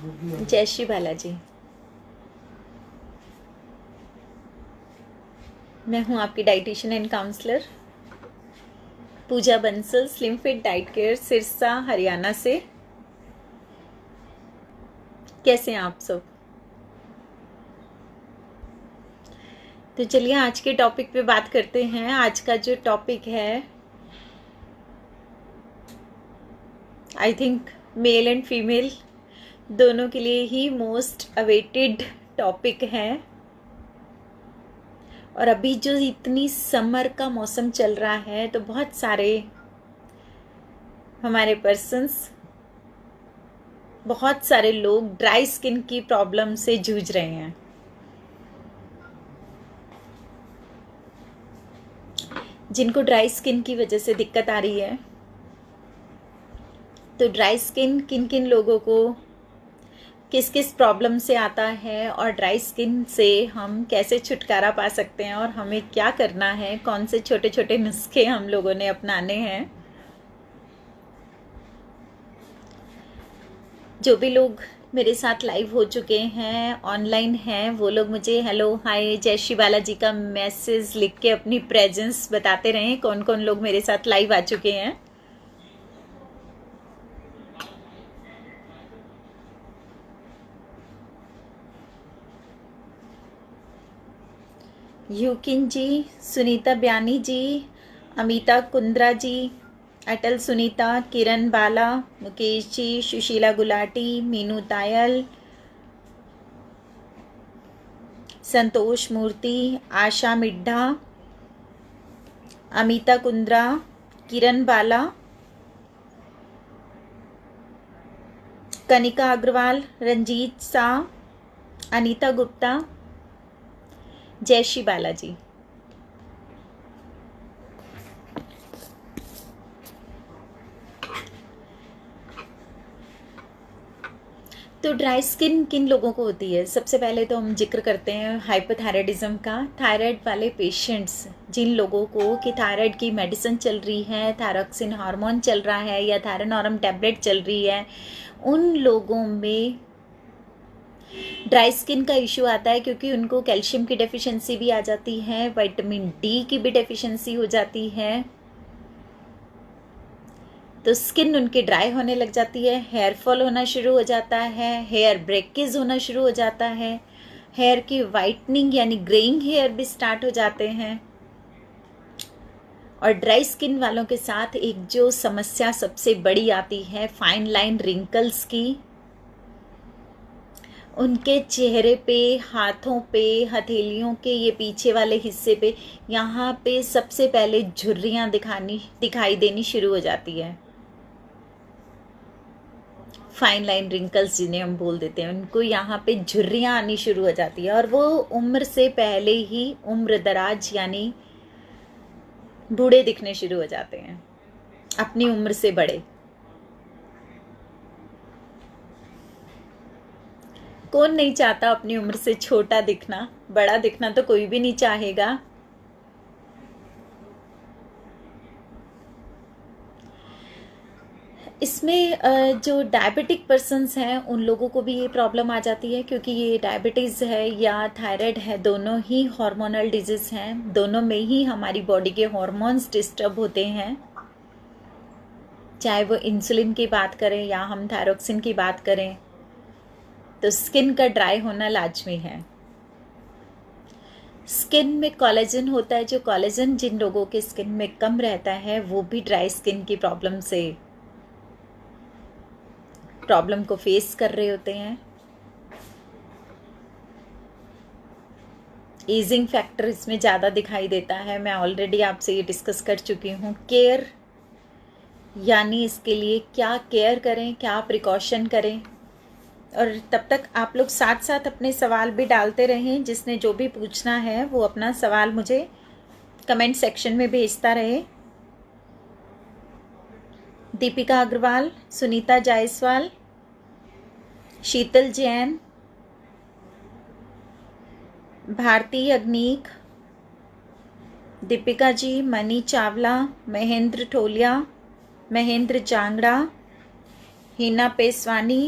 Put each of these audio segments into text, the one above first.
जय श्री बालाजी। मैं हूं आपकी dietitian and counsellor Pooja Bansal, slim fit diet care, Sirsa, Haryana से। कैसे हैं आप सब? तो चलिए आज के टॉपिक पे बात करते हैं। आज का जो टॉपिक है, I think male and female दोनों के लिए ही मोस्ट अवेटेड टॉपिक है। और अभी जो इतनी समर का मौसम चल रहा है तो बहुत सारे हमारे पर्सन्स, बहुत सारे लोग ड्राई स्किन की प्रॉब्लम से जूझ रहे हैं। जिनको ड्राई स्किन की वजह से दिक्कत आ रही है, तो ड्राई स्किन किन किन लोगों को किस किस प्रॉब्लम से आता है और ड्राई स्किन से हम कैसे छुटकारा पा सकते हैं और हमें क्या करना है, कौन से छोटे छोटे नुस्खे हम लोगों ने अपनाने हैं। जो भी लोग मेरे साथ लाइव हो चुके हैं, ऑनलाइन हैं, वो लोग मुझे हेलो, हाय, जय श्री बालाजी का मैसेज लिख के अपनी प्रेजेंस बताते रहें। कौन कौन लोग मेरे साथ लाइव आ चुके हैं। यूकिन जी, सुनीता ब्यानी जी, अमिता कुंद्रा जी, अटल सुनीता, किरण बाला, मुकेश जी, सुशीला गुलाटी, मीनू तायल, संतोष मूर्ति, आशा मिड्ढा, अमिता कुंद्रा, किरण बाला, कनिका अग्रवाल, रंजीत शाह, अनीता गुप्ता। जय श्री बालाजी। तो ड्राई स्किन किन लोगों को होती है? सबसे पहले तो हम जिक्र करते हैं हाइपोथायराइडिज्म का। थायराइड वाले पेशेंट्स, जिन लोगों को कि थायराइड की मेडिसिन चल रही है, थायरॉक्सिन हार्मोन चल रहा है या थायरानोरम टैबलेट चल रही है, उन लोगों में ड्राई स्किन का इशू आता है, क्योंकि उनको कैल्शियम की डेफिशिएंसी भी आ जाती है, विटामिन डी की भी डेफिशिएंसी हो जाती है, तो स्किन उनकी ड्राई होने लग जाती है, हेयर फॉल होना शुरू हो जाता है, हेयर ब्रेकेज होना शुरू हो जाता है, हेयर की वाइटनिंग यानी ग्रेइंग हेयर भी स्टार्ट हो जाते हैं। और ड्राई स्किन वालों के साथ एक जो समस्या सबसे बड़ी आती है फाइन लाइन रिंकल्स की। उनके चेहरे पे, हाथों पे, हथेलियों के ये पीछे वाले हिस्से पे, यहाँ पे सबसे पहले झुर्रियाँ दिखाई देनी शुरू हो जाती है। फाइन लाइन रिंकल्स जिन्हें हम बोल देते हैं, उनको यहाँ पे झुर्रियाँ आनी शुरू हो जाती है। और वो उम्र से पहले ही उम्र दराज यानी बूढ़े दिखने शुरू हो जाते हैं, अपनी उम्र से बड़े। कौन नहीं चाहता अपनी उम्र से छोटा दिखना? बड़ा दिखना तो कोई भी नहीं चाहेगा। इसमें जो डायबिटिक पर्सन्स हैं उन लोगों को भी ये प्रॉब्लम आ जाती है, क्योंकि ये डायबिटीज़ है या थायराइड है, दोनों ही हार्मोनल डिजीज़ हैं। दोनों में ही हमारी बॉडी के हार्मोन्स डिस्टर्ब होते हैं, चाहे वो इंसुलिन की बात करें या हम थायरोक्सिन की बात करें। तो स्किन का ड्राई होना लाजमी है। स्किन में कोलेजन होता है, जो कोलेजन जिन लोगों के स्किन में कम रहता है वो भी ड्राई स्किन की प्रॉब्लम को फेस कर रहे होते हैं। एजिंग फैक्टर इसमें ज़्यादा दिखाई देता है। मैं ऑलरेडी आपसे ये डिस्कस कर चुकी हूँ। केयर यानी इसके लिए क्या केयर करें, क्या प्रिकॉशन करें। और तब तक आप लोग साथ साथ अपने सवाल भी डालते रहें। जिसने जो भी पूछना है वो अपना सवाल मुझे कमेंट सेक्शन में भेजता रहे। दीपिका अग्रवाल, सुनीता जायसवाल, शीतल जैन, भारती अग्निक, दीपिका जी, मनी चावला, महेंद्र ठोलिया, महेंद्र जांगड़ा, हिना पेसवानी,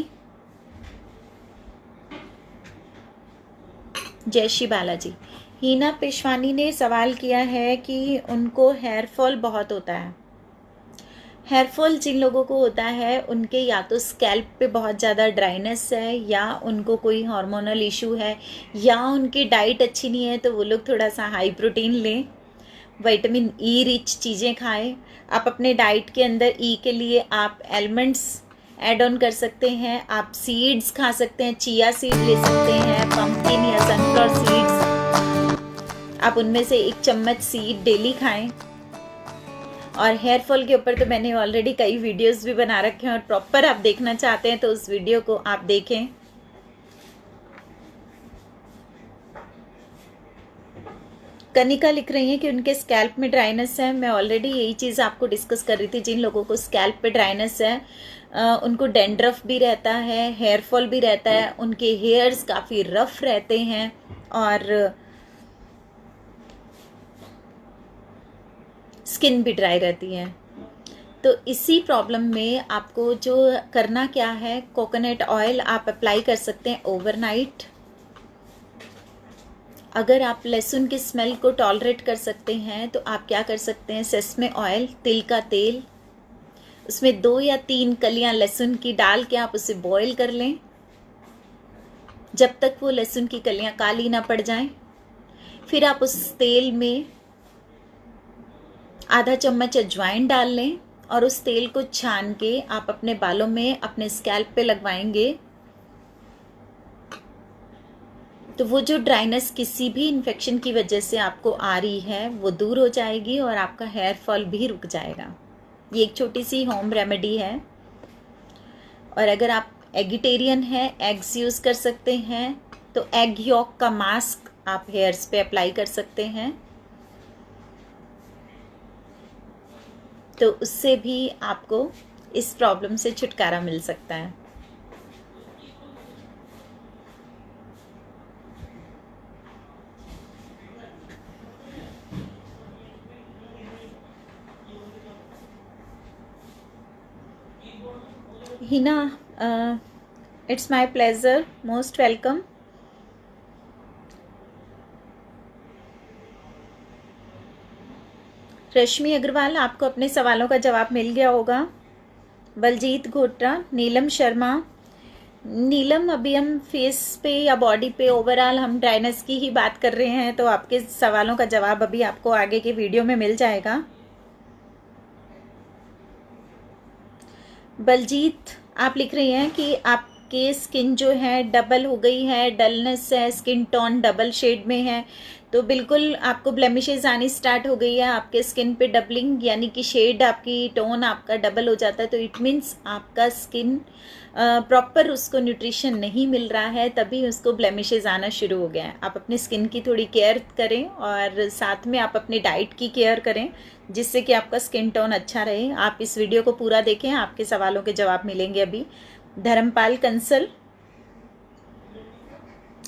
जय श्री बालाजी। हीना पेशवानी ने सवाल किया है कि उनको हेयर फॉल बहुत होता है। हेयर फॉल जिन लोगों को होता है उनके या तो स्कैल्प पे बहुत ज़्यादा ड्राइनेस है, या उनको कोई हार्मोनल इशू है, या उनकी डाइट अच्छी नहीं है, तो वो लोग थोड़ा सा हाई प्रोटीन लें, विटामिन ई रिच चीज़ें खाएं। आप अपने डाइट के अंदर ई के लिए आप एलमंड्स ऐड ऑन कर सकते हैं, आप सीड्स खा सकते हैं, चिया सीड ले सकते हैं, पंपकिन या सनफ्लावर सीड्स, आप उनमें से 1 चम्मच सीड डेली खाएं। और हेयर फॉल के ऊपर तो मैंने ऑलरेडी कई वीडियोस भी बना रखे हैं, और प्रॉपर आप देखना चाहते हैं तो उस वीडियो को आप देखें। कनिका लिख रही हैं कि उनके स्कैल्प में ड्राइनेस है। मैं ऑलरेडी यही चीज़ आपको डिस्कस कर रही थी। जिन लोगों को स्कैल्प पे ड्राइनेस है उनको डैंड्रफ भी रहता है, हेयर फॉल भी रहता है, उनके हेयर्स काफ़ी रफ रहते हैं, और स्किन भी ड्राई रहती है। तो इसी प्रॉब्लम में आपको जो करना क्या है, कोकोनट ऑयल आप अप्लाई कर सकते हैं ओवरनाइट। अगर आप लहसुन की स्मेल को टॉलरेट कर सकते हैं तो आप क्या कर सकते हैं, सेसमे ऑयल, तिल का तेल, उसमें 2 या 3 कलियां लहसुन की डाल के आप उसे बॉईल कर लें जब तक वो लहसुन की कलियां काली ना पड़ जाएं। फिर आप उस तेल में आधा चम्मच अजवाइन डाल लें, और उस तेल को छान के आप अपने बालों में, अपने स्कैल्प पे लगवाएंगे तो वो जो ड्राइनेस किसी भी इन्फेक्शन की वजह से आपको आ रही है वो दूर हो जाएगी, और आपका हेयर फॉल भी रुक जाएगा। ये एक छोटी सी होम रेमेडी है। और अगर आप एगिटेरियन हैं, एग्स यूज़ कर सकते हैं, तो एग यॉक का मास्क आप हेयर्स पे अप्लाई कर सकते हैं, तो उससे भी आपको इस प्रॉब्लम से छुटकारा मिल सकता है। Hina, it's my pleasure, most welcome. Rashmi Agarwal, आपको अपने सवालों का जवाब मिल गया होगा। बलजीत घोटरा, नीलम शर्मा। नीलम, अभी हम फेस पे या बॉडी पे ओवरऑल हम ड्राइनेस की ही बात कर रहे हैं, तो आपके सवालों का जवाब अभी आपको आगे के वीडियो में मिल जाएगा। बलजीत, आप लिख रही हैं कि आपके स्किन जो है डबल हो गई है, डलनेस है, स्किन टोन डबल शेड में है, तो बिल्कुल आपको ब्लेमिशेज आनी स्टार्ट हो गई है आपके स्किन पे। डबलिंग यानी कि शेड आपकी, टोन आपका डबल हो जाता है, तो इट मीन्स आपका स्किन प्रॉपर उसको न्यूट्रिशन नहीं मिल रहा है, तभी उसको ब्लेमिशेज आना शुरू हो गया है। आप अपनी स्किन की थोड़ी केयर करें, और साथ में आप अपनी डाइट की केयर करें, जिससे कि आपका स्किन टोन अच्छा रहे। आप इस वीडियो को पूरा देखें, आपके सवालों के जवाब मिलेंगे अभी। धर्मपाल कंसल,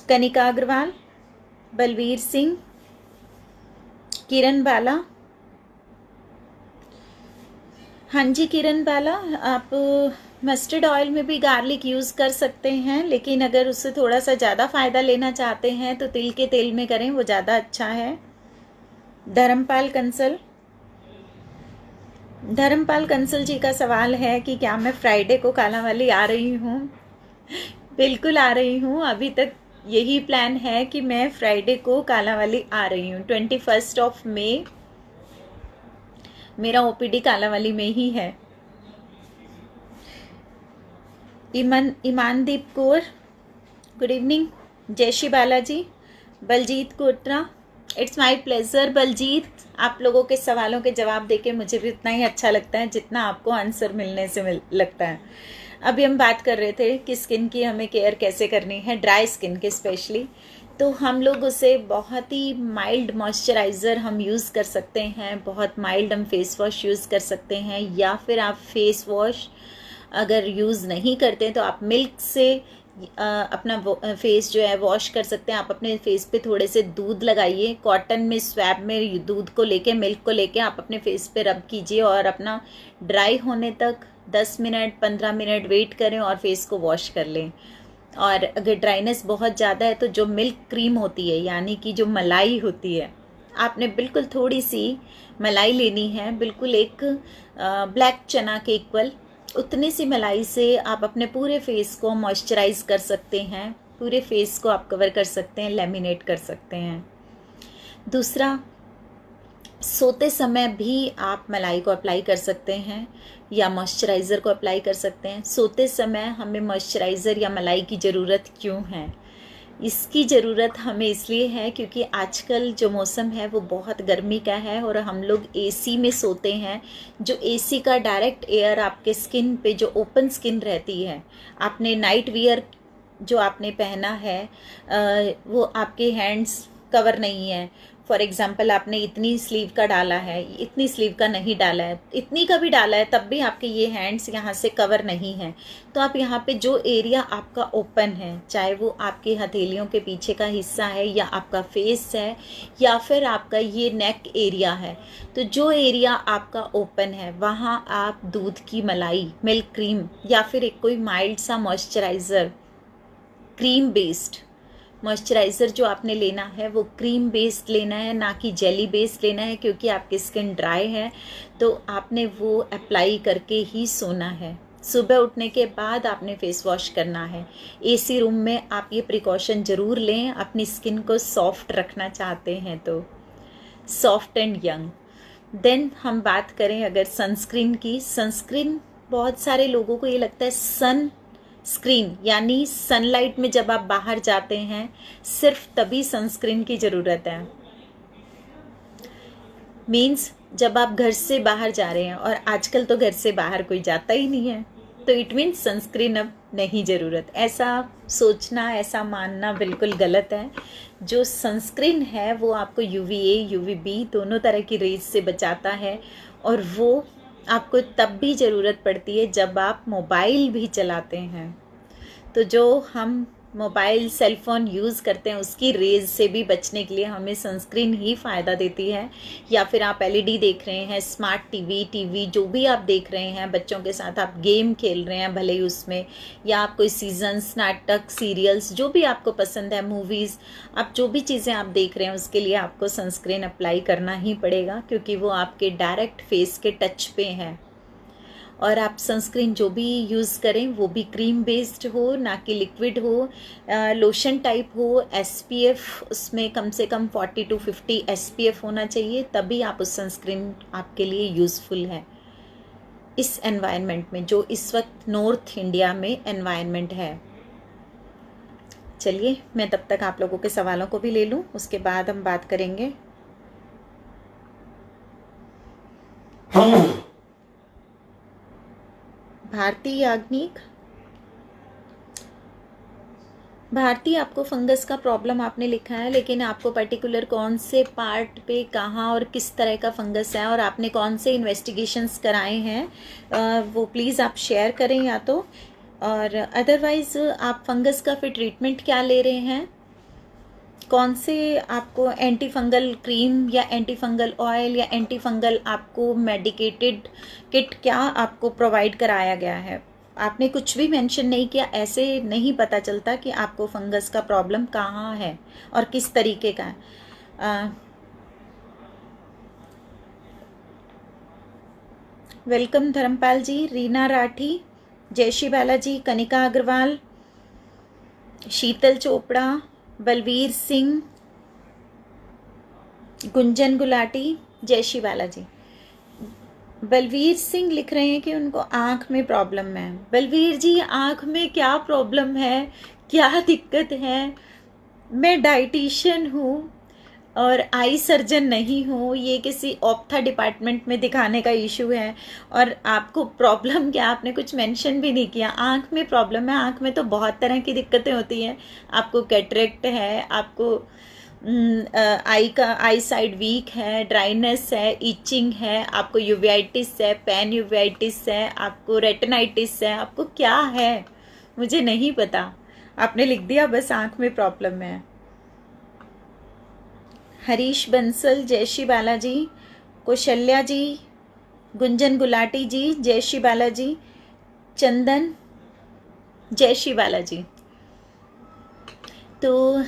कनिका अग्रवाल, बलवीर सिंह, किरण बाला। हाँ जी किरण बाला, आप मस्टर्ड ऑयल में भी गार्लिक यूज़ कर सकते हैं, लेकिन अगर उससे थोड़ा सा ज़्यादा फ़ायदा लेना चाहते हैं तो तिल के तेल में करें, वो ज़्यादा अच्छा है। धर्मपाल कंसल, धर्मपाल कंसल जी का सवाल है कि क्या मैं फ्राइडे को कालांवाली आ रही हूँ। बिल्कुल आ रही हूँ, अभी तक यही प्लान है कि मैं फ्राइडे को कालांवाली आ रही हूँ। 21 मई मेरा ओपीडी कालांवाली में ही है। ईमानदीप कौर, गुड इवनिंग। जय श्री बालाजी। बलजीत कोटरा, इट्स माय प्लेजर। बलजीत, आप लोगों के सवालों के जवाब देके मुझे भी उतना ही अच्छा लगता है जितना आपको आंसर मिलने से लगता है। अभी हम बात कर रहे थे कि स्किन की हमें केयर कैसे करनी है, ड्राई स्किन की स्पेशली। तो हम लोग उसे बहुत ही माइल्ड मॉइस्चराइज़र हम यूज़ कर सकते हैं, बहुत माइल्ड हम फेस वॉश यूज़ कर सकते हैं, या फिर आप फेस वॉश अगर यूज़ नहीं करते तो आप मिल्क से अपना फेस जो है वॉश कर सकते हैं। आप अपने फेस पे थोड़े से दूध लगाइए, कॉटन में स्वैब में दूध को लेके, मिल्क को लेके आप अपने फेस पे रब कीजिए, और अपना ड्राई होने तक 10 मिनट 15 मिनट वेट करें और फेस को वॉश कर लें। और अगर ड्राइनेस बहुत ज़्यादा है तो जो मिल्क क्रीम होती है, यानी कि जो मलाई होती है, आपने बिल्कुल थोड़ी सी मलाई लेनी है, बिल्कुल एक ब्लैक चना के इक्वल। उतनी सी मलाई से आप अपने पूरे फेस को मॉइस्चराइज कर सकते हैं, पूरे फेस को आप कवर कर सकते हैं, लेमिनेट कर सकते हैं। दूसरा, सोते समय भी आप मलाई को अप्लाई कर सकते हैं या मॉइस्चराइज़र को अप्लाई कर सकते हैं। सोते समय हमें मॉइस्चराइज़र या मलाई की ज़रूरत क्यों है? इसकी ज़रूरत हमें इसलिए है क्योंकि आजकल जो मौसम है वो बहुत गर्मी का है और हम लोग एसी में सोते हैं। जो एसी का डायरेक्ट एयर आपके स्किन पे, जो ओपन स्किन रहती है, आपने नाइट वियर जो आपने पहना है वो आपके हैंड्स कवर नहीं है। फॉर एग्ज़ाम्पल आपने इतनी स्लीव का डाला है, इतनी स्लीव का नहीं डाला है, इतनी का भी डाला है, तब भी आपके ये हैंड्स यहाँ से कवर नहीं हैं। तो आप यहाँ पे जो एरिया आपका ओपन है, चाहे वो आपकी हथेलियों के पीछे का हिस्सा है या आपका फेस है या फिर आपका ये नेक एरिया है, तो जो एरिया आपका ओपन है वहाँ आप दूध की मलाई, मिल्क क्रीम या फिर एक कोई माइल्ड सा मॉइस्चराइज़र, क्रीम बेस्ड मॉइस्चराइज़र जो आपने लेना है वो क्रीम बेस्ड लेना है, ना कि जेली बेस्ड लेना है, क्योंकि आपकी स्किन ड्राई है तो आपने वो अप्लाई करके ही सोना है। सुबह उठने के बाद आपने फेस वॉश करना है। एसी रूम में आप ये प्रिकॉशन ज़रूर लें, अपनी स्किन को सॉफ्ट रखना चाहते हैं तो, सॉफ्ट एंड यंग। देन हम बात करें अगर सनस्क्रीन की। सनस्क्रीन, बहुत सारे लोगों को ये लगता है सन स्क्रीन यानी सनलाइट में जब आप बाहर जाते हैं सिर्फ तभी सनस्क्रीन की ज़रूरत है। मीन्स जब आप घर से बाहर जा रहे हैं, और आजकल तो घर से बाहर कोई जाता ही नहीं है, तो इट मीन्स सनस्क्रीन अब नहीं ज़रूरत। ऐसा सोचना, ऐसा मानना बिल्कुल गलत है। जो सनस्क्रीन है वो आपको यूवीए, यूवीबी दोनों तरह की रेज से बचाता है, और वो आपको तब भी ज़रूरत पड़ती है जब आप मोबाइल भी चलाते हैं। तो जो हम मोबाइल, सेलफ़ोन यूज़ करते हैं उसकी रेज़ से भी बचने के लिए हमें सनस्क्रीन ही फ़ायदा देती है। या फिर आप एलईडी देख रहे हैं, स्मार्ट टीवी जो भी आप देख रहे हैं, बच्चों के साथ आप गेम खेल रहे हैं भले ही उसमें, या आप कोई सीजन्स, नाटक, सीरियल्स जो भी आपको पसंद है, मूवीज़, आप जो भी चीज़ें आप देख रहे हैं उसके लिए आपको सनस्क्रीन अप्लाई करना ही पड़ेगा, क्योंकि वो आपके डायरेक्ट फेस के टच पे है। और आप सनस्क्रीन जो भी यूज़ करें वो भी क्रीम बेस्ड हो, ना कि लिक्विड हो, लोशन टाइप हो। एसपीएफ उसमें कम से कम 40 to 50 एसपीएफ होना चाहिए, तभी आप उस सनस्क्रीन आपके लिए यूज़फुल है इस एनवायरनमेंट में, जो इस वक्त नॉर्थ इंडिया में एनवायरनमेंट है। चलिए मैं तब तक आप लोगों के सवालों को भी ले लूँ, उसके बाद हम बात करेंगे। भारती याग्निक, भारती आपको फंगस का प्रॉब्लम आपने लिखा है, लेकिन आपको पर्टिकुलर कौन से पार्ट पे, कहाँ और किस तरह का फंगस है, और आपने कौन से इन्वेस्टिगेशंस कराए हैं, वो प्लीज़ आप शेयर करें या तो। और अदरवाइज़ आप फंगस का फिर ट्रीटमेंट क्या ले रहे हैं, कौन से आपको एंटी फंगल क्रीम या एंटी फंगल ऑयल या एंटी फंगल आपको मेडिकेटेड किट क्या आपको प्रोवाइड कराया गया है। आपने कुछ भी मेंशन नहीं किया, ऐसे नहीं पता चलता कि आपको फंगस का प्रॉब्लम कहाँ है और किस तरीके का है। वेलकम धर्मपाल जी, रीना राठी, जयश्री बालाजी, कनिका अग्रवाल, शीतल चोपड़ा, बलवीर सिंह, गुंजन गुलाटी, जयश्री बालाजी। बलवीर सिंह लिख रहे हैं कि उनको आँख में प्रॉब्लम है। बलवीर जी, आँख में क्या प्रॉब्लम है, क्या दिक्कत है? मैं डाइटिशियन हूँ और आई सर्जन नहीं हूँ, ये किसी ऑप्था डिपार्टमेंट में दिखाने का इशू है। और आपको प्रॉब्लम क्या, आपने कुछ मेंशन भी नहीं किया। आँख में प्रॉब्लम है, आँख में तो बहुत तरह की दिक्कतें होती हैं। आपको कैटरेक्ट है, आपको आई साइड वीक है, ड्राइनेस है, इचिंग है, आपको यूवेइटिस है, पैन यूवेइटिस है, आपको रेटिनाइटिस है, आपको क्या है मुझे नहीं पता। आपने लिख दिया बस आँख में प्रॉब्लम है। हरीश बंसल, जयश्री बालाजी, कौशल्या जी, गुंजन गुलाटी जी, जयश्री बालाजी, चंदन, जयश्री बालाजी। तो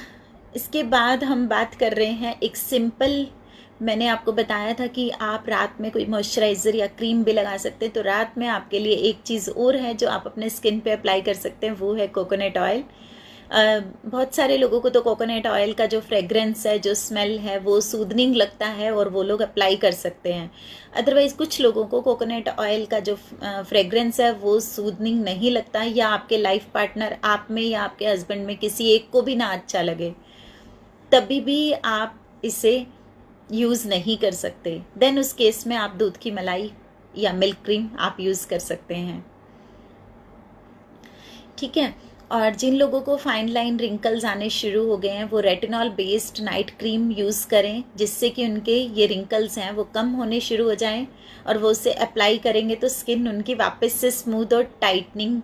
इसके बाद हम बात कर रहे हैं एक सिंपल, मैंने आपको बताया था कि आप रात में कोई मॉइस्चराइज़र या क्रीम भी लगा सकते हैं, तो रात में आपके लिए एक चीज़ और है जो आप अपने स्किन पे अप्लाई कर सकते हैं, वो है कोकोनट ऑयल। बहुत सारे लोगों को तो कोकोनट ऑयल का जो फ्रेग्रेंस है, जो स्मेल है, वो सूदनिंग लगता है और वो लोग अप्लाई कर सकते हैं। अदरवाइज़ कुछ लोगों को कोकोनट ऑयल का जो फ्रेग्रेंस है वो सूदनिंग नहीं लगता, या आपके लाइफ पार्टनर, आप में या आपके हस्बैंड में किसी एक को भी ना अच्छा लगे, तभी भी आप इसे यूज़ नहीं कर सकते। देन उस केस में आप दूध की मलाई या मिल्क क्रीम आप यूज़ कर सकते हैं, ठीक है। और जिन लोगों को फाइन लाइन रिंकल्स आने शुरू हो गए हैं, वो retinol based night cream use करें, जिससे कि उनके ये रिंकल्स हैं वो कम होने शुरू हो जाएं, और वो उसे अप्लाई करेंगे तो स्किन उनकी वापस से स्मूथ और टाइटनिंग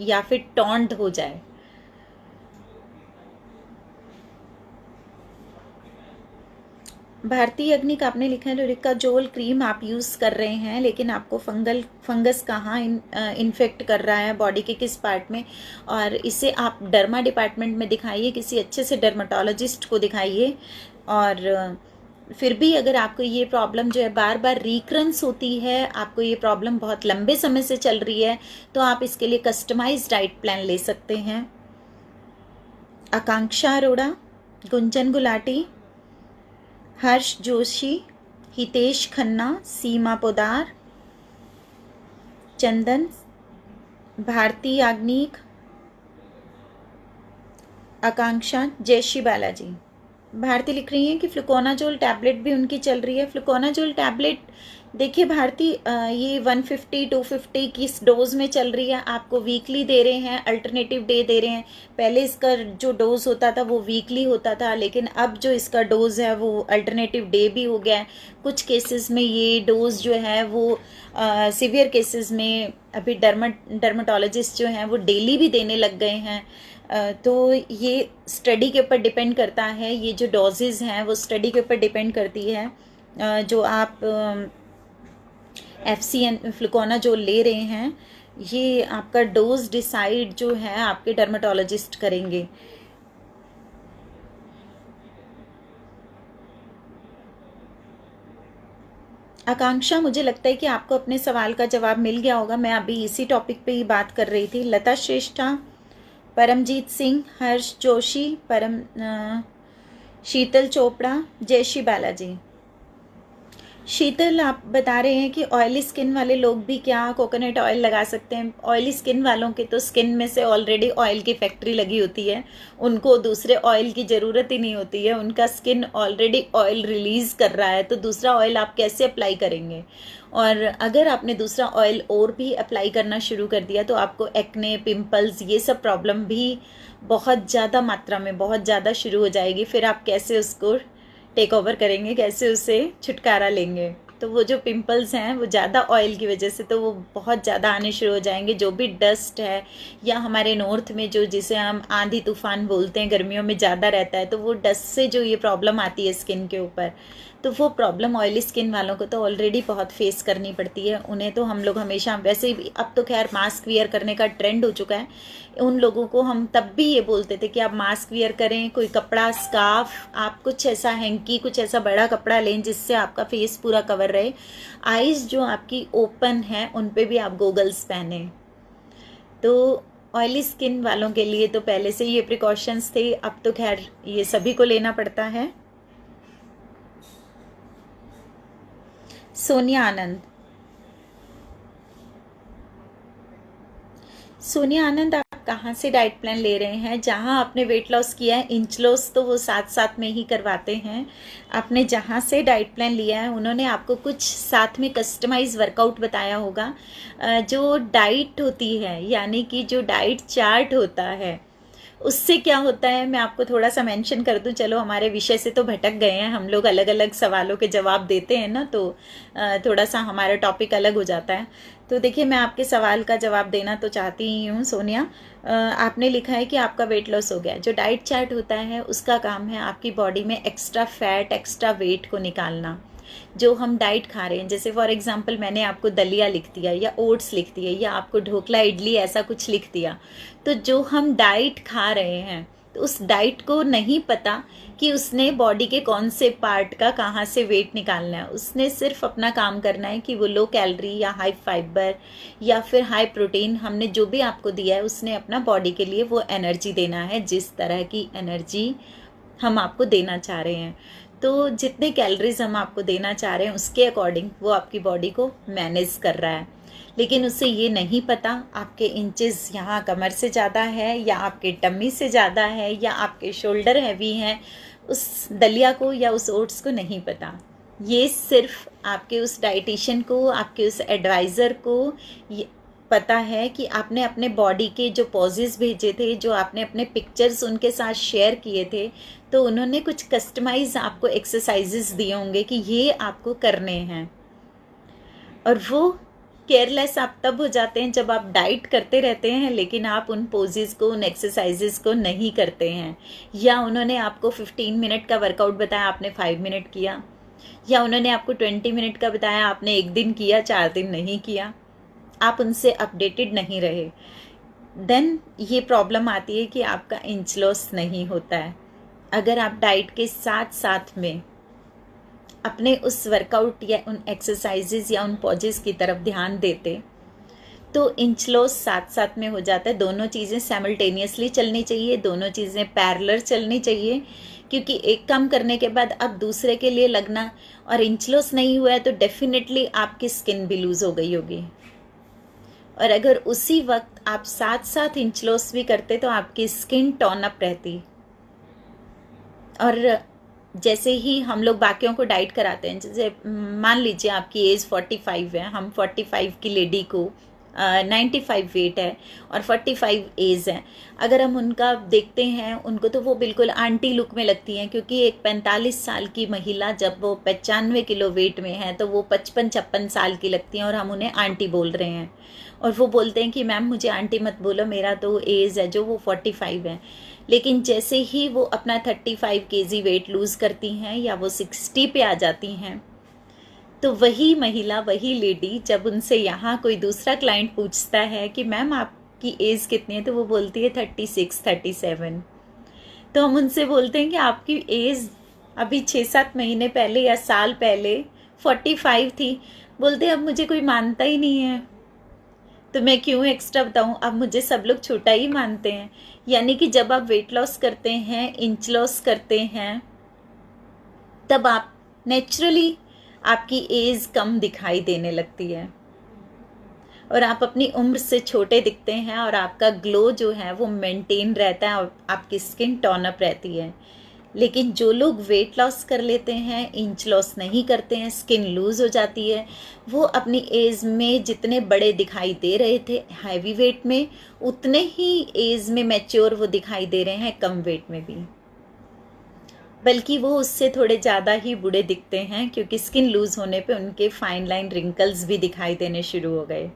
या फिर टॉन्ड हो जाए। भारतीय अग्निक आपने लिखा है लुरिकाजोल क्रीम आप यूज़ कर रहे हैं, लेकिन आपको फंगस कहाँ इन्फेक्ट कर रहा है, बॉडी के किस पार्ट में, और इसे आप डर्मा डिपार्टमेंट में दिखाइए, किसी अच्छे से डर्माटोलॉजिस्ट को दिखाइए। और फिर भी अगर आपको ये प्रॉब्लम जो है बार बार रिकरेंस होती है, आपको ये प्रॉब्लम बहुत लंबे समय से चल रही है, तो आप इसके लिए कस्टमाइज्ड डाइट प्लान ले सकते हैं। आकांक्षा अरोड़ा, गुंजन गुलाटी, हर्ष जोशी, हितेश खन्ना, सीमा पोदार, चंदन, भारती याग्निक, आकांक्षा, जयश्री बालाजी। भारती लिख रही हैं कि फ्लुकोनाजोल टैबलेट भी उनकी चल रही है। फ्लुकोनाजोल टैबलेट देखिए भारती, ये 150 250 की डोज में चल रही है, आपको वीकली दे रहे हैं, अल्टरनेटिव डे दे रहे हैं। पहले इसका जो डोज होता था वो वीकली होता था, लेकिन अब जो इसका डोज है वो अल्टरनेटिव डे भी हो गया है। कुछ केसेस में ये डोज जो है वो सीवियर केसेस में अभी डर्माटोलॉजिस्ट जो हैं वो डेली भी देने लग गए हैं। तो ये स्टडी के ऊपर डिपेंड करता है, ये जो डोजेज़ हैं वो स्टडी के ऊपर डिपेंड करती है। जो आप FCN फ्लुकोनाजोल ले रहे हैं, ये आपका डोज डिसाइड जो है आपके डर्माटोलॉजिस्ट करेंगे। आकांक्षा, मुझे लगता है कि आपको अपने सवाल का जवाब मिल गया होगा, मैं अभी इसी टॉपिक पे ही बात कर रही थी। लता श्रेष्ठा, परमजीत सिंह, हर्ष जोशी, शीतल चोपड़ा, जयश्री बालाजी। शीतल, आप बता रहे हैं कि ऑयली स्किन वाले लोग भी क्या कोकोनट ऑयल लगा सकते हैं? ऑयली स्किन वालों के तो स्किन में से ऑलरेडी ऑयल की फैक्ट्री लगी होती है, उनको दूसरे ऑयल की ज़रूरत ही नहीं होती है, उनका स्किन ऑलरेडी ऑयल रिलीज़ कर रहा है, तो दूसरा ऑयल आप कैसे अप्लाई करेंगे? और अगर आपने दूसरा ऑयल और भी अप्लाई करना शुरू कर दिया तो आपको एक्ने, पिंपल्स, ये सब प्रॉब्लम भी बहुत ज़्यादा मात्रा में, बहुत ज़्यादा शुरू हो जाएगी। फिर आप कैसे उसको टेक ओवर करेंगे, कैसे उससे छुटकारा लेंगे? तो वो जो पिंपल्स हैं वो ज़्यादा ऑयल की वजह से तो वो बहुत ज़्यादा आने शुरू हो जाएंगे। जो भी डस्ट है, या हमारे नॉर्थ में जो जिसे हम आंधी तूफान बोलते हैं, गर्मियों में ज़्यादा रहता है, तो वो डस्ट से जो ये प्रॉब्लम आती है स्किन के ऊपर, तो वो प्रॉब्लम ऑयली स्किन वालों को तो ऑलरेडी बहुत फेस करनी पड़ती है। उन्हें तो हम लोग हमेशा, वैसे भी अब तो खैर मास्क वियर करने का ट्रेंड हो चुका है, उन लोगों को हम तब भी ये बोलते थे कि आप मास्क वियर करें, कोई कपड़ा, स्कार्फ, आप कुछ ऐसा हैंकी, कुछ ऐसा बड़ा कपड़ा लें जिससे आपका फेस पूरा कवर रहे। आईज जो आपकी ओपन है उन पे भी आप गोगल्स पहने। तो ऑयली स्किन वालों के लिए तो पहले से ये प्रिकॉशंस थे, अब तो खैर ये सभी को लेना पड़ता है। सोनिया आनंद, सोनिया आनंद, आप कहाँ से डाइट प्लान ले रहे हैं? जहाँ आपने वेट लॉस किया है, इंच लॉस तो वो साथ साथ में ही करवाते हैं। आपने जहाँ से डाइट प्लान लिया है उन्होंने आपको कुछ साथ में कस्टमाइज वर्कआउट बताया होगा। जो डाइट होती है, यानी कि जो डाइट चार्ट होता है, उससे क्या होता है मैं आपको थोड़ा सा मेंशन कर दूं। चलो हमारे विषय से तो भटक गए हैं हम लोग, अलग अलग सवालों के जवाब देते हैं ना, तो थोड़ा सा हमारा टॉपिक अलग हो जाता है। तो देखिए, मैं आपके सवाल का जवाब देना तो चाहती ही हूँ सोनिया। आपने लिखा है कि आपका वेट लॉस हो गया। जो डाइट चार्ट होता है उसका काम है आपकी बॉडी में एक्स्ट्रा फैट, एक्स्ट्रा वेट को निकालना। जो हम डाइट खा रहे हैं, जैसे फॉर एग्जांपल मैंने आपको दलिया लिख दिया, या ओट्स लिख दिए, या आपको ढोकला, इडली, ऐसा कुछ लिख दिया, तो जो हम डाइट खा रहे हैं तो उस डाइट को नहीं पता कि उसने बॉडी के कौन से पार्ट का कहाँ से वेट निकालना है। उसने सिर्फ अपना काम करना है कि वो लो कैलोरी या हाई फाइबर या फिर हाई प्रोटीन, हमने जो भी आपको दिया है उसने अपना बॉडी के लिए वो एनर्जी देना है, जिस तरह की एनर्जी हम आपको देना चाह रहे हैं। तो जितने कैलोरीज हम आपको देना चाह रहे हैं उसके अकॉर्डिंग वो आपकी बॉडी को मैनेज कर रहा है। लेकिन उसे ये नहीं पता आपके इंचेस यहाँ कमर से ज़्यादा है या आपके टम्मी से ज़्यादा है या आपके शोल्डर हैवी हैं, उस दलिया को या उस ओट्स को नहीं पता। ये सिर्फ आपके उस डाइटिशियन को, आपके उस एडवाइज़र को पता है कि आपने अपने बॉडी के जो पॉजेस भेजे थे, जो आपने अपने पिक्चर्स उनके साथ शेयर किए थे, तो उन्होंने कुछ कस्टमाइज आपको एक्सरसाइजेस दिए होंगे कि ये आपको करने हैं। और वो केयरलेस आप तब हो जाते हैं जब आप डाइट करते रहते हैं लेकिन आप उन पोजेस को, उन एक्सरसाइजेस को नहीं करते हैं। या उन्होंने आपको 15 मिनट का वर्कआउट बताया, आपने 5 मिनट किया, या उन्होंने आपको 20 मिनट का बताया, आपने 1 दिन किया, 4 दिन नहीं किया, आप उनसे अपडेटेड नहीं रहे। देन ये प्रॉब्लम आती है कि आपका इंच लॉस नहीं होता है। अगर आप डाइट के साथ साथ में अपने उस वर्कआउट या उन एक्सरसाइजेज या उन पॉजेस की तरफ ध्यान देते तो इंच लॉस साथ साथ में हो जाता है। दोनों चीज़ें साइमल्टेनियसली चलनी चाहिए, दोनों चीज़ें पैरेलल चलनी चाहिए, क्योंकि एक काम करने के बाद अब दूसरे के लिए लगना और इंच लॉस नहीं हुआ है तो डेफिनेटली आपकी स्किन भी लूज़ हो गई होगी। और अगर उसी वक्त आप साथ साथ इंच लॉस भी करते तो आपकी स्किन टोन अप रहती। और जैसे ही हम लोग बाकियों को डाइट कराते हैं, जैसे मान लीजिए आपकी एज 45 है, हम 45 की लेडी को 95 वेट है और 45 एज है, अगर हम उनका देखते हैं उनको तो वो बिल्कुल आंटी लुक में लगती हैं, क्योंकि एक 45 साल की महिला जब वो 95 किलो वेट में है तो वो 55-56 साल की लगती हैं और हम उन्हें आंटी बोल रहे हैं। और वो बोलते हैं कि मैम मुझे आंटी मत बोलो, मेरा तो एज है जो वो 45 है। लेकिन जैसे ही वो अपना 35 केजी वेट लूज़ करती हैं या वो 60 पे आ जाती हैं, तो वही महिला, वही लेडी, जब उनसे यहाँ कोई दूसरा क्लाइंट पूछता है कि मैम आपकी एज कितनी है, तो वो बोलती है 36, 37। तो हम उनसे बोलते हैं कि आपकी एज अभी 6-7 महीने पहले या साल पहले 45 थी। बोलते अब मुझे कोई मानता ही नहीं है, तो मैं क्यों एक्स्ट्रा बताऊं, अब मुझे सब लोग छोटा ही मानते हैं। यानी कि जब आप वेट लॉस करते हैं, इंच लॉस करते हैं, तब आप नेचुरली आपकी एज कम दिखाई देने लगती है और आप अपनी उम्र से छोटे दिखते हैं और आपका ग्लो जो है वो मेंटेन रहता है और आपकी स्किन टोन अप रहती है। लेकिन जो लोग वेट लॉस कर लेते हैं, इंच लॉस नहीं करते हैं, स्किन लूज हो जाती है, वो अपनी एज में जितने बड़े दिखाई दे रहे थे हैवी वेट में, उतने ही एज में मैच्योर वो दिखाई दे रहे हैं कम वेट में भी, बल्कि वो उससे थोड़े ज़्यादा ही बूढ़े दिखते हैं, क्योंकि स्किन लूज होने पे उनके फाइन लाइन रिंकल्स भी दिखाई देने शुरू हो गए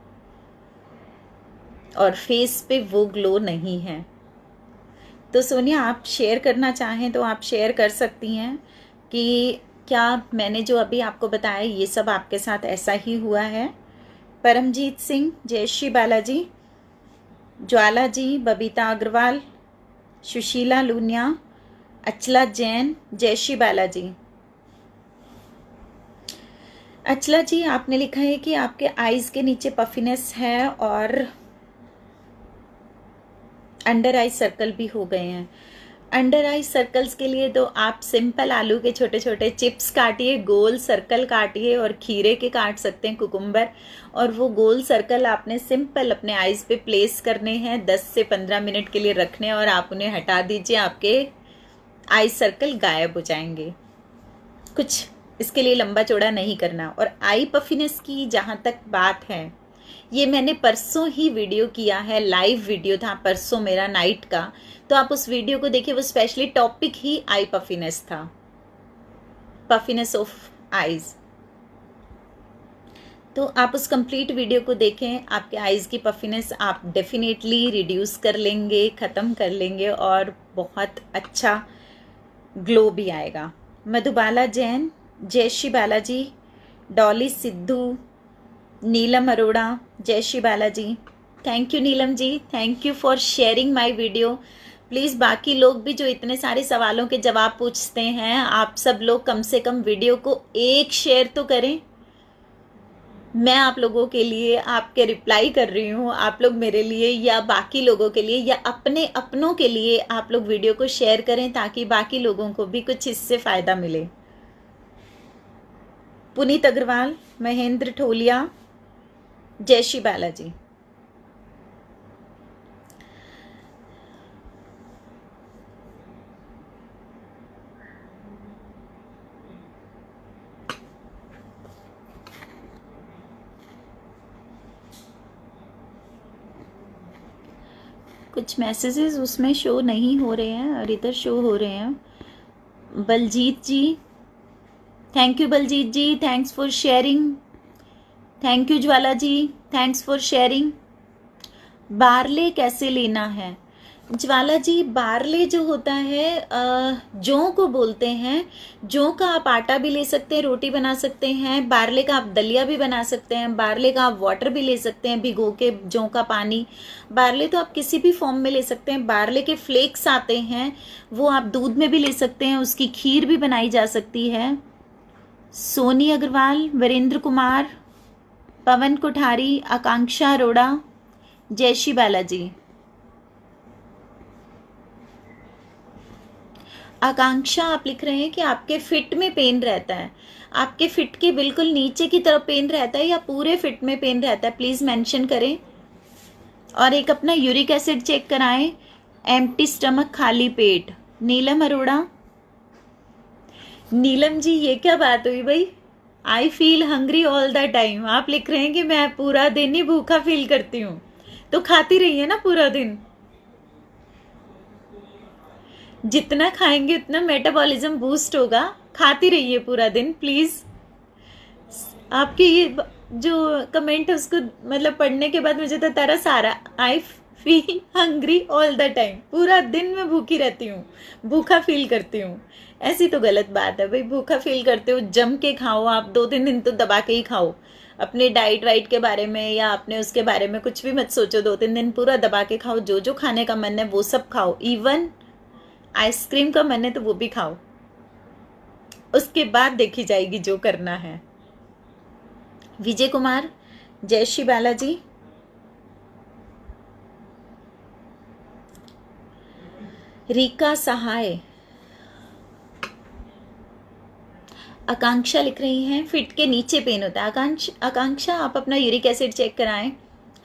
और फेस पे वो ग्लो नहीं है। तो सोनिया, आप शेयर करना चाहें तो आप शेयर कर सकती हैं कि क्या मैंने जो अभी आपको बताया ये सब आपके साथ ऐसा ही हुआ है। परमजीत सिंह, जयश्री बालाजी, ज्वाला जी, बबीता अग्रवाल, सुशीला लूनिया, अचला जैन, जयश्री बालाजी। अचला जी, आपने लिखा है कि आपके आईज के नीचे पफिनेस है और अंडर आई सर्कल भी हो गए हैं। अंडर आई सर्कल्स के लिए तो आप सिंपल आलू के छोटे छोटे चिप्स काटिए, गोल सर्कल काटिए, और खीरे के काट सकते हैं, कुकुम्बर, और वो गोल सर्कल आपने सिंपल अपने आईज पे प्लेस करने हैं, 10 से 15 मिनट के लिए रखने, और आप उन्हें हटा दीजिए, आपके आई सर्कल गायब हो जाएंगे। कुछ इसके लिए लंबा चौड़ा नहीं करना। और आई पफिनेस की जहाँ तक बात है, ये मैंने परसों ही वीडियो किया है, लाइव वीडियो था परसों मेरा नाइट का, तो आप उस वीडियो को देखिए, वो स्पेशली टॉपिक ही आई पफिनेस था, पफिनेस ऑफ आईज। तो आप उस कंप्लीट वीडियो को देखें, आपके आईज की पफिनेस आप डेफिनेटली रिड्यूस कर लेंगे, ख़त्म कर लेंगे, और बहुत अच्छा ग्लो भी आएगा। Madhubala Jain, Jayashree Balaji, Dolly Sidhu, Neelam Arora, Jayashree Balaji. Thank you Neelam ji, thank you for sharing my video. Please बाकी लोग भी जो इतने सारे सवालों के जवाब पूछते हैं, आप सब लोग कम से कम वीडियो को एक शेयर तो करें। मैं आप लोगों के लिए आपके रिप्लाई कर रही हूँ, आप लोग मेरे लिए या बाकी लोगों के लिए या अपने अपनों के लिए आप लोग वीडियो को शेयर करें ताकि बाकी लोगों को भी कुछ इससे फ़ायदा मिले। पुनीत अग्रवाल, महेंद्र ठोलिया, जय श्री बालाजी। कुछ मैसेजेस उसमें शो नहीं हो रहे हैं और इधर शो हो रहे हैं। Baljeet ji, thank you Baljeet ji, thanks for sharing. Thank you Jwala ji, thanks for sharing. Barley कैसे लेना है? ज्वाला जी, बारले जो होता है जौ को बोलते हैं। जौ का आप आटा भी ले सकते हैं, रोटी बना सकते हैं। बारले का आप दलिया भी बना सकते हैं। बारले का आप वाटर भी ले सकते हैं भिगो के, जौ का पानी। बारले तो आप किसी भी फॉर्म में ले सकते हैं। बारले के फ्लेक्स आते हैं, वो आप दूध में भी ले सकते हैं, उसकी खीर भी बनाई जा सकती है। सोनी अग्रवाल, वीरेंद्र कुमार, पवन कोठारी, आकांक्षा अरोड़ा, जय श्री बालाजी। आकांक्षा आप लिख रहे हैं कि आपके फिट में पेन रहता है। आपके फिट के बिल्कुल नीचे की तरफ पेन रहता है या पूरे फिट में पेन रहता है? प्लीज़ मेंशन करें। और एक अपना यूरिक एसिड चेक कराएं। एम्प्टी स्टमक, खाली पेट। नीलम अरोड़ा, नीलम जी ये क्या बात हुई भाई? I feel hungry all the time. आप लिख रहे हैं कि मैं पूरा दिन ही भूखा फील करती हूँ, तो खाती रहिए ना पूरा दिन। जितना खाएंगे उतना मेटाबॉलिज्म बूस्ट होगा। खाती रहिए पूरा दिन प्लीज़। आपके ये जो कमेंट है उसको मतलब पढ़ने के बाद मुझे तो तरस आ रहा। I feel hungry all the time, पूरा दिन मैं भूखी रहती हूँ, भूखा फील करती हूँ। ऐसी तो गलत बात है भाई। भूखा फील करते हो जम के खाओ, आप 2-3 दिन तो दबा के ही खाओ। अपने डाइट वाइट के बारे में या अपने उसके बारे में कुछ भी मत सोचो। 2-3 दिन पूरा दबा के खाओ, जो जो खाने का मन है वो सब खाओ। इवन आइसक्रीम का मन है तो वो भी खाओ, उसके बाद देखी जाएगी जो करना है। विजय कुमार, जय श्री बालाजी। रीका सहाय, आकांक्षा लिख रही हैं फिट के नीचे पेन होता है। आकांक्षा आप अपना यूरिक एसिड चेक कराएं।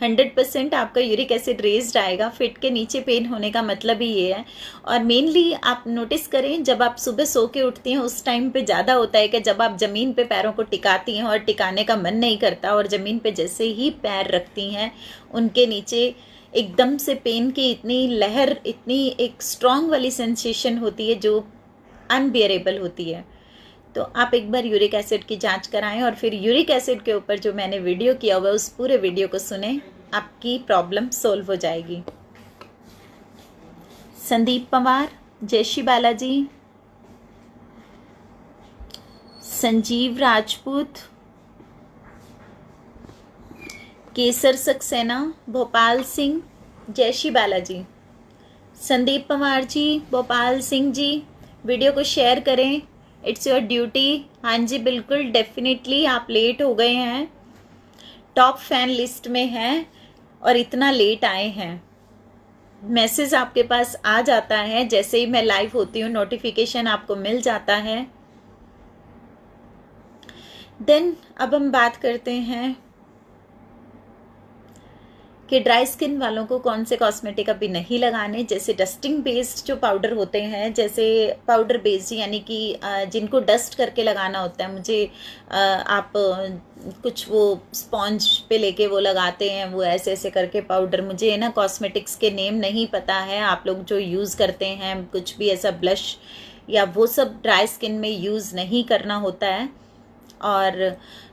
100% आपका यूरिक एसिड रेज्ड आएगा। फिट के नीचे पेन होने का मतलब ही ये है। और मेनली आप नोटिस करें, जब आप सुबह सो के उठती हैं उस टाइम पे ज़्यादा होता है कि जब आप ज़मीन पे पैरों को टिकाती हैं और टिकाने का मन नहीं करता, और ज़मीन पे जैसे ही पैर रखती हैं उनके नीचे एकदम से पेन की इतनी लहर, इतनी एक स्ट्रॉन्ग वाली सेंसेशन होती है जो अनबियरेबल होती है। तो आप एक बार यूरिक एसिड की जांच कराएं और फिर यूरिक एसिड के ऊपर जो मैंने वीडियो किया हुआ है उस पूरे वीडियो को सुने, आपकी प्रॉब्लम सॉल्व हो जाएगी। संदीप पवार, जय श्री बालाजी। संजीव राजपूत, केसर सक्सेना, भोपाल सिंह, जय श्री बालाजी। संदीप पवार जी, भोपाल सिंह जी, वीडियो को शेयर करें, इट्स योर ड्यूटी। हाँ जी बिल्कुल, डेफिनेटली आप लेट हो गए हैं, टॉप फैन लिस्ट में हैं और इतना लेट आए हैं। मैसेज आपके पास आ जाता है जैसे ही मैं लाइव होती हूँ, नोटिफिकेशन आपको मिल जाता है। देन अब हम बात करते हैं कि ड्राई स्किन वालों को कौन से कॉस्मेटिक अभी नहीं लगाने। जैसे डस्टिंग बेस्ड जो पाउडर होते हैं, जैसे पाउडर बेस्ड यानी कि जिनको डस्ट करके लगाना होता है, मुझे आप कुछ वो स्पॉन्ज पे लेके वो लगाते हैं, वो ऐसे ऐसे करके पाउडर। मुझे ना कॉस्मेटिक्स के नेम नहीं पता है। आप लोग जो यूज़ करते हैं कुछ भी ऐसा ब्लश या वो सब ड्राई स्किन में यूज़ नहीं करना होता है। और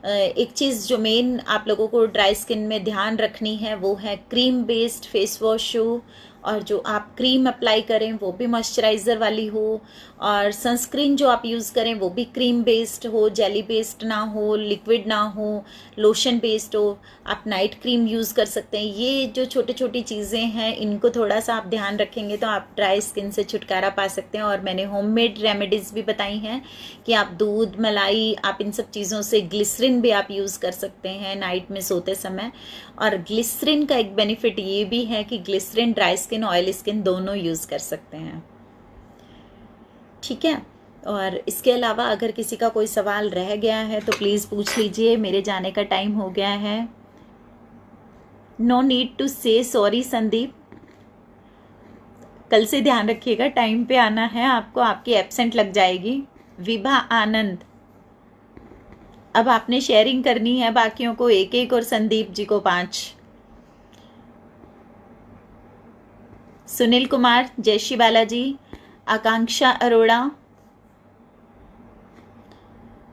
एक चीज़ जो मेन आप लोगों को ड्राई स्किन में ध्यान रखनी है वो है क्रीम बेस्ड फेस वॉश हो और जो आप क्रीम अप्लाई करें वो भी मॉइस्चराइज़र वाली हो, और सनस्क्रीन जो आप यूज़ करें वो भी क्रीम बेस्ड हो, जेली बेस्ड ना हो, लिक्विड ना हो, लोशन बेस्ड हो। आप नाइट क्रीम यूज़ कर सकते हैं। ये जो छोटी छोटी चीज़ें हैं इनको थोड़ा सा आप ध्यान रखेंगे तो आप ड्राई स्किन से छुटकारा पा सकते हैं। और मैंने होममेड रेमेडीज़ भी बताई हैं कि आप दूध, मलाई, आप इन सब चीज़ों से, ग्लिसरिन भी आप यूज़ कर सकते हैं नाइट में सोते समय। और ग्लिसरिन का एक बेनिफिट ये भी है कि glycerine dry skin, oil skin दोनों यूज़ कर सकते हैं। ठीक है। और इसके अलावा अगर किसी का कोई सवाल रह गया है तो प्लीज़ पूछ लीजिए। मेरे जाने का टाइम हो गया है। नो नीड टू से सॉरी संदीप, कल से ध्यान रखिएगा, टाइम पे आना है आपको, आपकी एब्सेंट लग जाएगी। विभा आनंद, अब आपने शेयरिंग करनी है, बाकियों को एक एक और संदीप जी को 5। सुनील कुमार, जय श्री बालाजी। आकांक्षा अरोड़ा,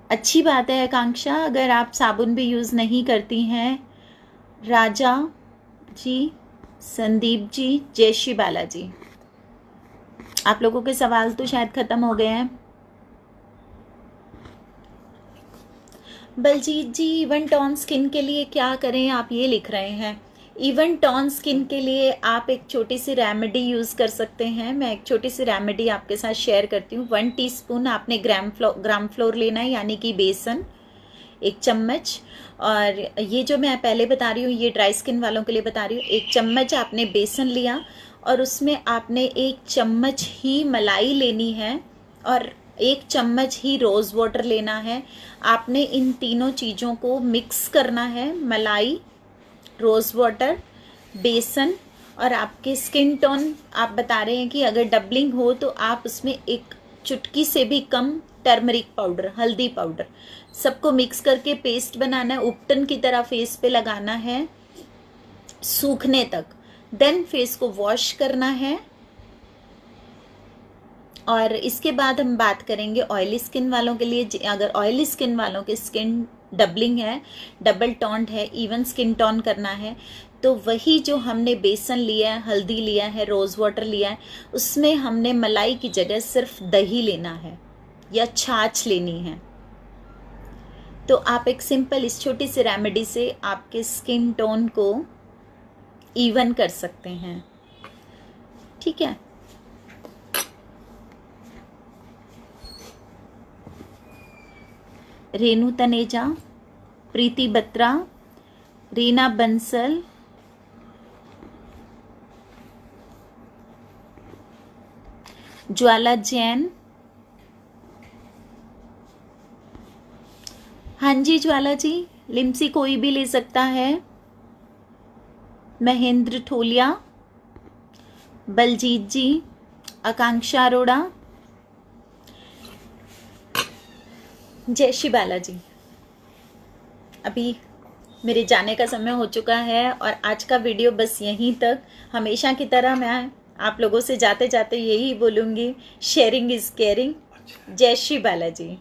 अच्छी बात है आकांक्षा, अगर आप साबुन भी यूज़ नहीं करती हैं। राजा जी, संदीप जी, जय श्री बालाजी। आप लोगों के सवाल तो शायद ख़त्म हो गए हैं। बलजीत जी, इवन टोन स्किन के लिए क्या करें, आप ये लिख रहे हैं। इवन टोन स्किन के लिए आप एक छोटी सी रेमेडी यूज़ कर सकते हैं। मैं एक छोटी सी रेमेडी आपके साथ शेयर करती हूँ। 1 टीस्पून आपने ग्राम फ्लोर लेना है, यानी कि बेसन 1 चम्मच। और ये जो मैं पहले बता रही हूँ ये ड्राई स्किन वालों के लिए बता रही हूँ। 1 चम्मच आपने बेसन लिया और उसमें आपने 1 चम्मच ही मलाई लेनी है और 1 चम्मच ही रोज़ वाटर लेना है। आपने इन तीनों चीज़ों को मिक्स करना है, मलाई, रोज़ वाटर, बेसन। और आपके स्किन टोन आप बता रहे हैं कि अगर डबलिंग हो तो आप उसमें 1 चुटकी से भी कम टर्मरिक पाउडर, हल्दी पाउडर, सबको मिक्स करके पेस्ट बनाना है। उपटन की तरह फेस पे लगाना है सूखने तक। देन फेस को वॉश करना है। और इसके बाद हम बात करेंगे ऑयली स्किन वालों के लिए। अगर ऑयली स्किन वालों की स्किन डबलिंग है, डबल टोन्ड है, इवन स्किन टोन करना है, तो वही जो हमने बेसन लिया है, हल्दी लिया है, रोज़ वाटर लिया है, उसमें हमने मलाई की जगह सिर्फ दही लेना है या छाछ लेनी है। तो आप एक सिंपल इस छोटी सी रेमेडी से आपके स्किन टोन को इवन कर सकते हैं। ठीक है। रेनू तनेजा, प्रीति बत्रा, रीना बंसल, ज्वाला जैन, हाँ जी ज्वाला जी, लिम्सी कोई भी ले सकता है। महेंद्र ठोलिया, बलजीत जी, आकांक्षा अरोड़ा, जय श्री बालाजी। अभी मेरे जाने का समय हो चुका है और आज का वीडियो बस यहीं तक। हमेशा की तरह मैं आप लोगों से जाते जाते यही बोलूँगी, शेयरिंग इज़ केयरिंग। जय श्री बालाजी।